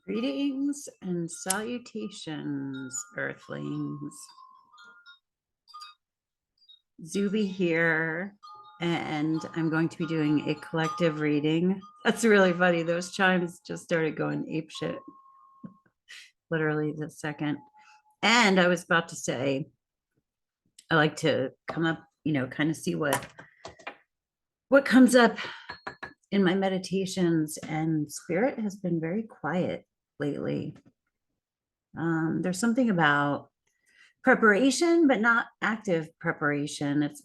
Greetings and salutations, Earthlings. Zube here, and I'm going to be doing a collective reading. That's really funny. Those chimes just started going apeshit, literally the second. And I was about to say, I like to come up, kind of see what comes up in my meditations, and spirit has been very quiet lately. There's something about preparation, but not active preparation. It's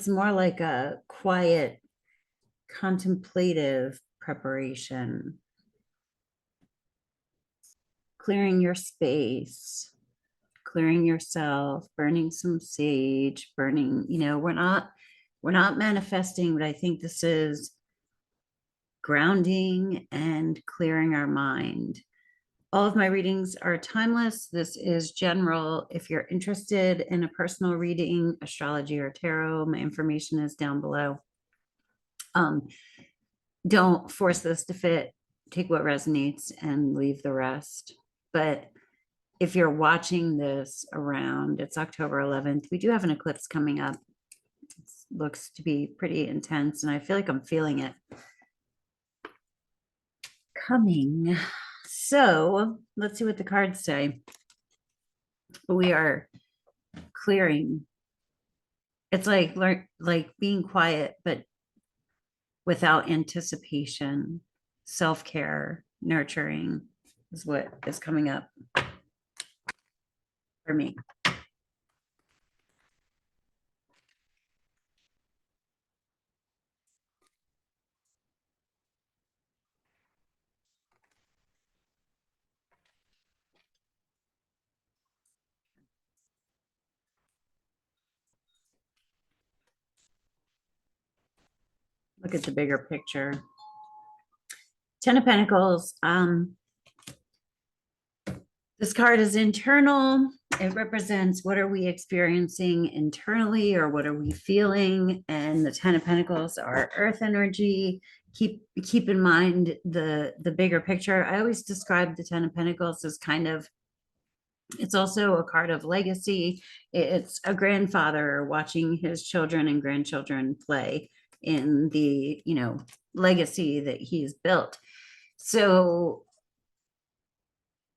more like a quiet, contemplative preparation. Clearing your space, clearing yourself, burning some sage, we're not manifesting, but I think this is grounding and clearing our mind. All of my readings are timeless. This is general. If you're interested in a personal reading, astrology or tarot, my information is down below. Don't force this to fit. Take what resonates and leave the rest. But if you're watching this around, it's October 11th. We do have an eclipse coming up. It looks to be pretty intense, and I feel like I'm feeling it coming. So let's see what the cards say. We are clearing. It's like being quiet, but without anticipation. Self-care, nurturing is what is coming up for me. Look at the bigger picture. 10 of Pentacles. This card is internal. It represents what are we experiencing internally, or what are we feeling? And the 10 of Pentacles are earth energy. Keep in mind the bigger picture. I always describe the 10 of Pentacles as it's also a card of legacy. It's a grandfather watching his children and grandchildren play in the, legacy that he's built. So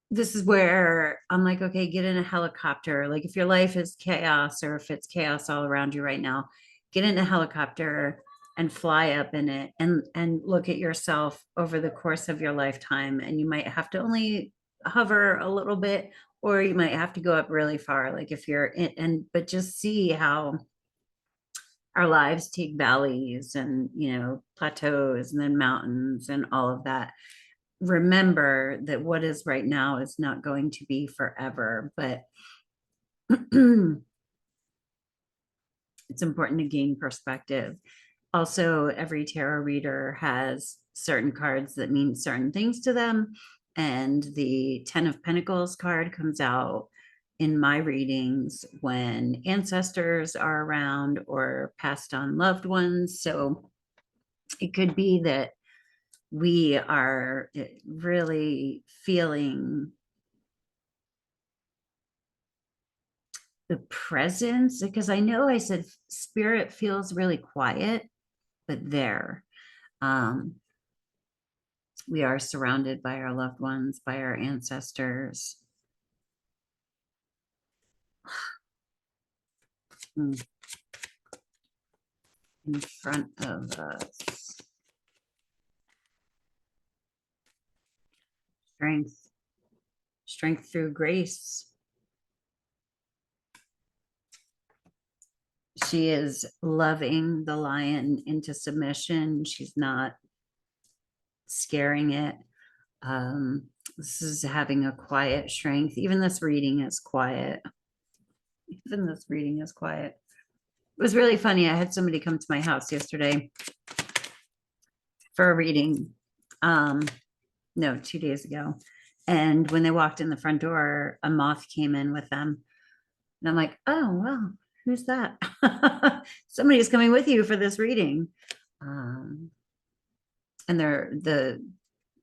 this is where I'm like, okay, get in a helicopter. Like if your life is chaos, or if it's chaos all around you right now, get in a helicopter and fly up in it and look at yourself over the course of your lifetime. And you might have to only hover a little bit, or you might have to go up really far. Like if you're but just see how our lives take valleys and, plateaus and then mountains and all of that. Remember that what is right now is not going to be forever, but it's important to gain perspective. Also, every tarot reader has certain cards that mean certain things to them. And the 10 of Pentacles card comes out in my readings when ancestors are around or passed on loved ones. So it could be that we are really feeling the presence, because I know I said spirit feels really quiet, but we are surrounded by our loved ones, by our ancestors. In front of us. Strength through grace. She is loving the lion into submission. She's not scaring it. This is having a quiet strength. Even this reading is quiet. Even this reading is quiet. It was really funny. I had somebody come to my house yesterday for a reading. No, 2 days ago. And when they walked in the front door, a moth came in with them. And I'm like, oh, well, who's that? Somebody's coming with you for this reading. And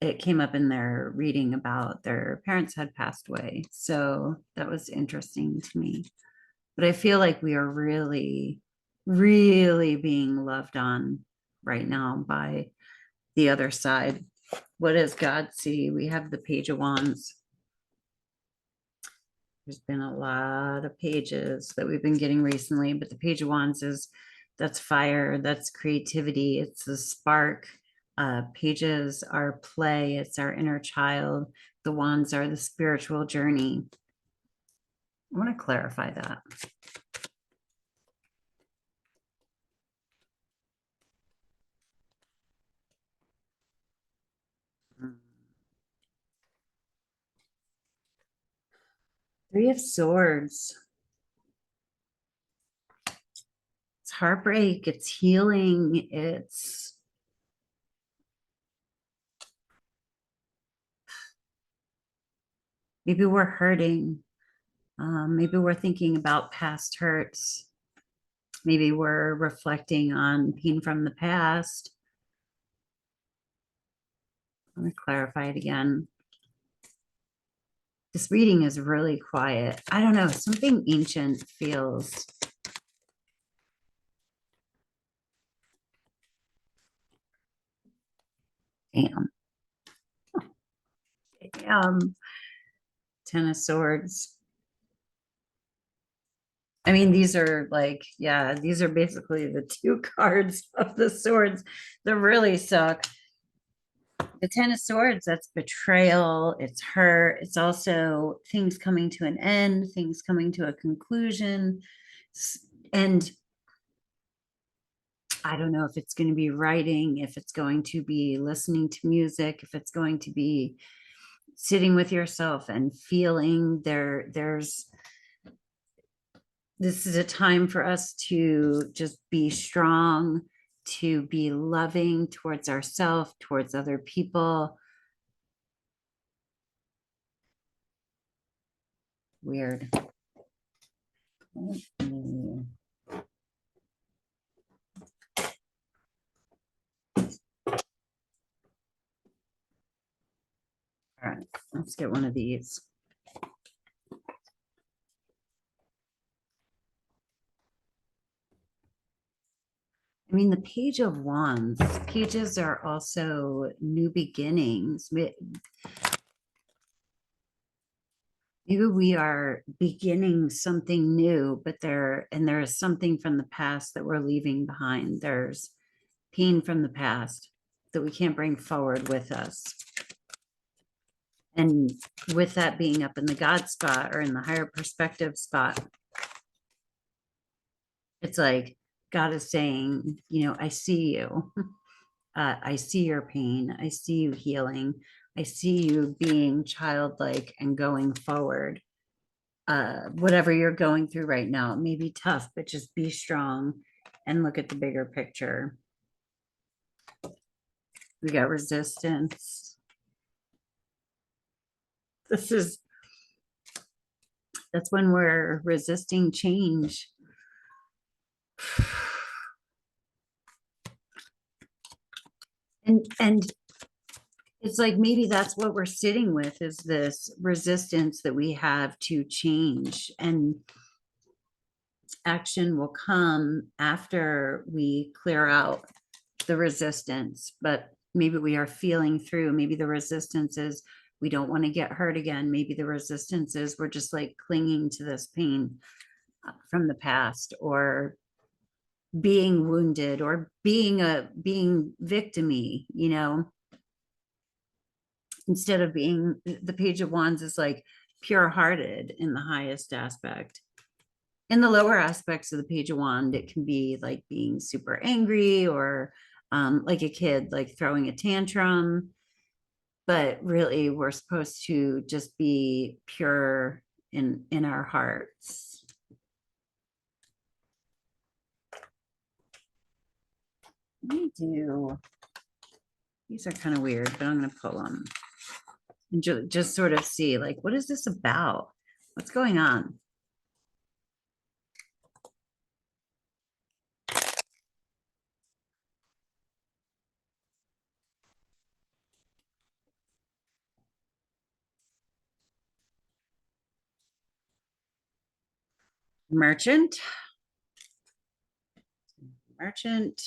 it came up in their reading about their parents had passed away. So that was interesting to me. But I feel like we are really, really being loved on right now by the other side. What does God see? We have the Page of Wands. There's been a lot of pages that we've been getting recently, but the Page of Wands is that's fire, that's creativity, it's the spark. Pages are play, it's our inner child. The wands are the spiritual journey. I want to clarify that. Three of Swords. It's heartbreak, it's healing, it's maybe we're hurting. Maybe we're thinking about past hurts. Maybe we're reflecting on pain from the past. Let me clarify it again. This reading is really quiet. I don't know, something ancient feels. Damn. Ten of Swords. I mean, these are like, yeah, these are basically the two cards of the swords that really suck. The Ten of Swords, that's betrayal, it's hurt, it's also things coming to an end, things coming to a conclusion. And I don't know if it's going to be writing, if it's going to be listening to music, if it's going to be sitting with yourself and feeling there's this is a time for us to just be strong, to be loving towards ourselves, towards other people. Weird. All right, let's get one of these. I mean, the Page of Wands, pages are also new beginnings. Maybe we are beginning something new, but there is something from the past that we're leaving behind. There's pain from the past that we can't bring forward with us. And with that being up in the God spot or in the higher perspective spot, it's like God is saying, you know, I see you. I see your pain. I see you healing. I see you being childlike and going forward. Whatever you're going through right now, it may be tough, but just be strong and look at the bigger picture. We got resistance. That's when we're resisting change. And it's like maybe that's what we're sitting with, is this resistance that we have to change, and action will come after we clear out the resistance. But maybe we are feeling through, maybe the resistance is we don't want to get hurt again. Maybe the resistance is we're just like clinging to this pain from the past, or being wounded, or being victimy, you know, instead of being. The Page of Wands is like pure hearted in the highest aspect. In the lower aspects of the Page of Wand, it can be like being super angry, or like a kid, like throwing a tantrum. But really, we're supposed to just be pure in our hearts. We do. These are kind of weird, but I'm going to pull them and just sort of see, like, what is this about? What's going on? merchant, merchant,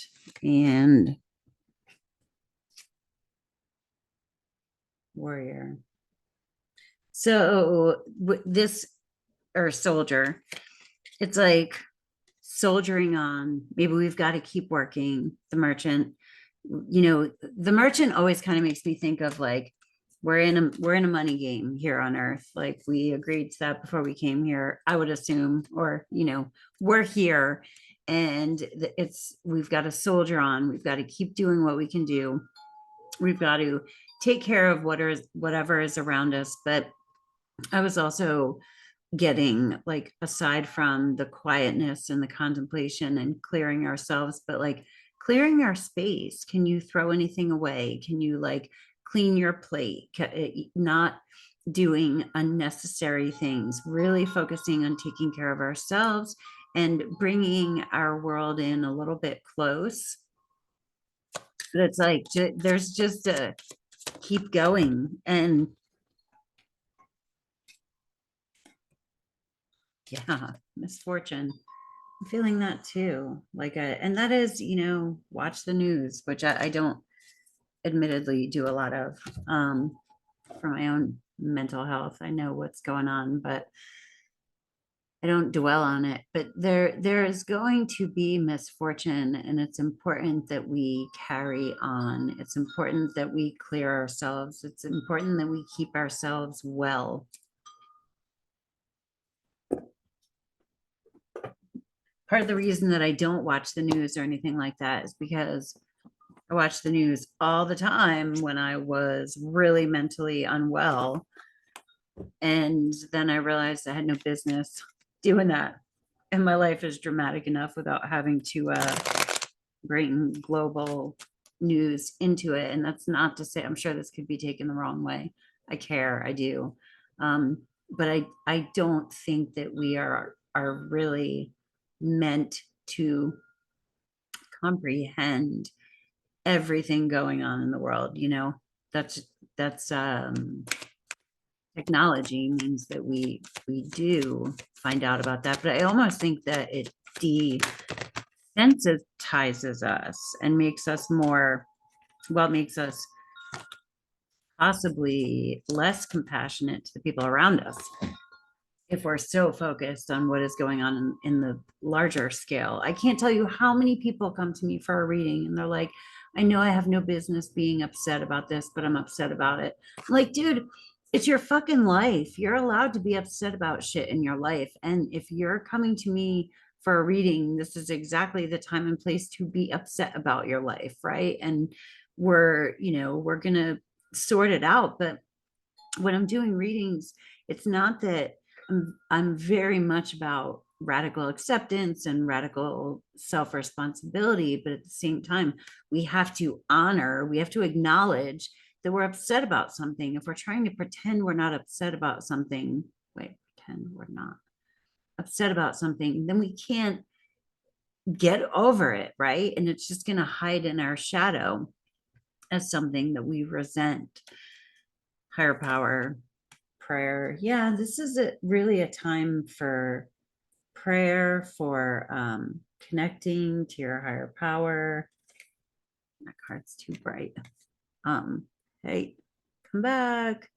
and warrior. So this, or soldier, it's like soldiering on. Maybe we've got to keep working. The merchant, the merchant always kind of makes me think of like we're in a money game here on earth. Like we agreed to that before we came here, I would assume, or we're here, and we've got to soldier on. We've got to keep doing what we can do. We've got to take care of whatever is around us. But I was also getting, like, aside from the quietness and the contemplation and clearing ourselves, but like clearing our space. Can you throw anything away? Can you like clean your plate? Not doing unnecessary things, really focusing on taking care of ourselves and bringing our world in a little bit close. But it's like there's just a keep going. And yeah, misfortune. I'm feeling that too. And that is, watch the news, which I don't admittedly do a lot of, for my own mental health. I know what's going on, but I don't dwell on it. But there is going to be misfortune, and it's important that we carry on. It's important that we clear ourselves. It's important that we keep ourselves well. Part of the reason that I don't watch the news or anything like that is because I watched the news all the time when I was really mentally unwell. And then I realized I had no business doing that. And my life is dramatic enough without having to bring global news into it. And that's not to say, I'm sure this could be taken the wrong way. I care, I do. But I don't think that we are really meant to comprehend everything going on in the world. That's technology means that we do find out about that, but I almost think that it desensitizes us and makes us makes us possibly less compassionate to the people around us if we're so focused on what is going on in the larger scale. I can't tell you how many people come to me for a reading and they're like, I know I have no business being upset about this, but I'm upset about it. I'm like, dude, it's your fucking life. You're allowed to be upset about shit in your life. And if you're coming to me for a reading, this is exactly the time and place to be upset about your life, right? And we're going to sort it out. But when I'm doing readings, it's not that I'm very much about radical acceptance and radical self-responsibility, but at the same time, we have to acknowledge that we're upset about something. If we're trying to pretend we're not upset about something, pretend we're not upset about something, then we can't get over it, right? And it's just going to hide in our shadow as something that we resent. Higher power, prayer. Yeah, this is really a time for prayer, for connecting to your higher power. My card's too bright. Hey, come back.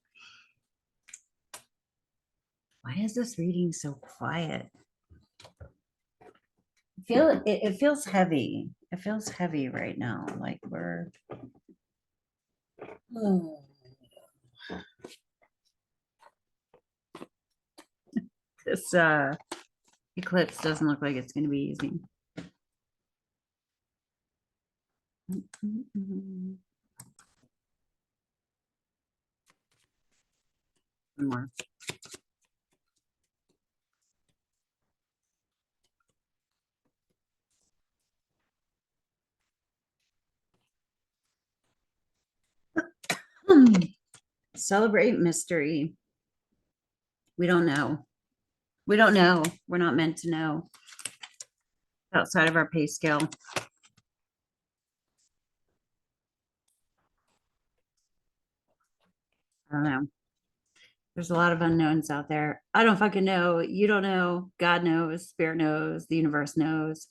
Why is this reading so quiet? It feels heavy. It feels heavy right now. Like we're this eclipse doesn't look like it's going to be easy. One more. Celebrate mystery. We don't know. We don't know. We're not meant to know. Outside of our pay scale. I don't know. There's a lot of unknowns out there. I don't fucking know. You don't know. God knows. Spirit knows. The universe knows.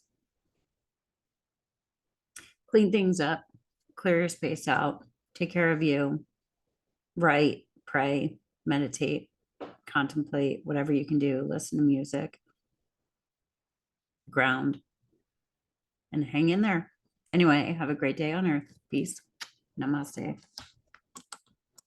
Clean things up. Clear your space out. Take care of you. Write, pray, meditate, contemplate, whatever you can do. Listen to music. Ground. And hang in there. Anyway, have a great day on earth. Peace. Namaste.